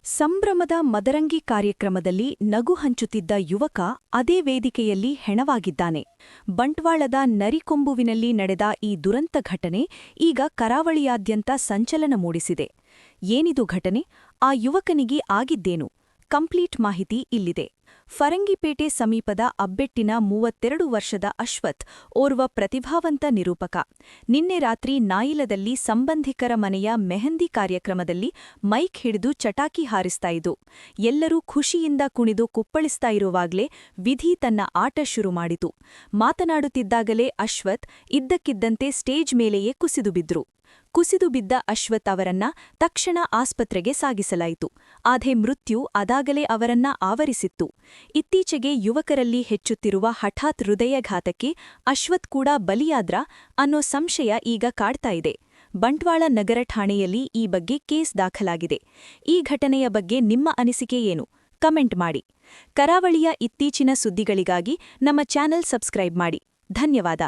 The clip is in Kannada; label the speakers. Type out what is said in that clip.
Speaker 1: ಸಂಭ್ರಮದ ಮದರಂಗಿ ಕಾರ್ಯಕ್ರಮದಲ್ಲಿ ನಗು ಹಂಚುತ್ತಿದ್ದ ಯುವಕ ಅದೇ ವೇದಿಕೆಯಲ್ಲಿ ಹೆಣವಾಗಿದ್ದಾನೆ. ಬಂಟ್ವಾಳದ ನರಿಕೊಂಬುವಿನಲ್ಲಿ ನಡೆದ ಈ ದುರಂತ ಘಟನೆ ಈಗ ಕರಾವಳಿಯಾದ್ಯಂತ ಸಂಚಲನ ಮೂಡಿಸಿದೆ. ಏನಿದು ಘಟನೆ? ಆ ಯುವಕನಿಗೆ ಆಗಿದ್ದೇನು? ಕಂಪ್ಲೀಟ್ ಮಾಹಿತಿ ಇಲ್ಲಿದೆ. ಫರಂಗಿಪೇಟೆ ಸಮೀಪದ ಅಬ್ಬೆಟ್ಟಿನ 32 ವರ್ಷದ ಅಶ್ವಥ್ ಓರ್ವ ಪ್ರತಿಭಾವಂತ ನಿರೂಪಕ. ನಿನ್ನೆ ರಾತ್ರಿ ನಾಯಿಲದಲ್ಲಿ ಸಂಬಂಧಿಕರ ಮನೆಯ ಮೆಹಂದಿ ಕಾರ್ಯಕ್ರಮದಲ್ಲಿ ಮೈಕ್ ಹಿಡಿದು ಚಟಾಕಿ ಹಾರಿಸ್ತಾ ಇದ್ದು ಎಲ್ಲರೂ ಖುಷಿಯಿಂದ ಕುಣಿದು ಕುಪ್ಪಳಿಸ್ತಾ ಇರುವಾಗ್ಲೇ ವಿಧಿ ತನ್ನ ಆಟ ಶುರು ಮಾಡಿತು. ಮಾತನಾಡುತ್ತಿದ್ದಾಗಲೇ ಅಶ್ವಥ್ ಇದ್ದಕ್ಕಿದ್ದಂತೆ ಸ್ಟೇಜ್ ಮೇಲೆಯೇ ಕುಸಿದು ಬಿದ್ದ ಅಶ್ವಥ್ ಅವರನ್ನ ತಕ್ಷಣ ಆಸ್ಪತ್ರೆಗೆ ಸಾಗಿಸಲಾಯಿತು. ಆದ್ರೆ ಮೃತ್ಯು ಅದಾಗಲೇ ಅವರನ್ನ ಆವರಿಸಿತ್ತು. ಇತ್ತೀಚೆಗೆ ಯುವಕರಲ್ಲಿ ಹೆಚ್ಚುತ್ತಿರುವ ಹಠಾತ್ ಹೃದಯಘಾತಕ್ಕೆ ಅಶ್ವಥ್ ಕೂಡ ಬಲಿಯಾದ್ರ ಅನ್ನೋ ಸಂಶಯ ಈಗ ಕಾಡ್ತಾ ಇದೆ. ಬಂಟ್ವಾಳ ನಗರ ಠಾಣೆಯಲ್ಲಿ ಈ ಬಗ್ಗೆ ಕೇಸ್ ದಾಖಲಾಗಿದೆ. ಈ ಘಟನೆಯ ಬಗ್ಗೆ ನಿಮ್ಮ ಅನಿಸಿಕೆ ಏನು? ಕಮೆಂಟ್ ಮಾಡಿ. ಕರಾವಳಿಯ ಇತ್ತೀಚಿನ ಸುದ್ದಿಗಳಿಗಾಗಿ ನಮ್ಮ ಚಾನೆಲ್ ಸಬ್ಸ್ಕ್ರೈಬ್ ಮಾಡಿ. ಧನ್ಯವಾದ.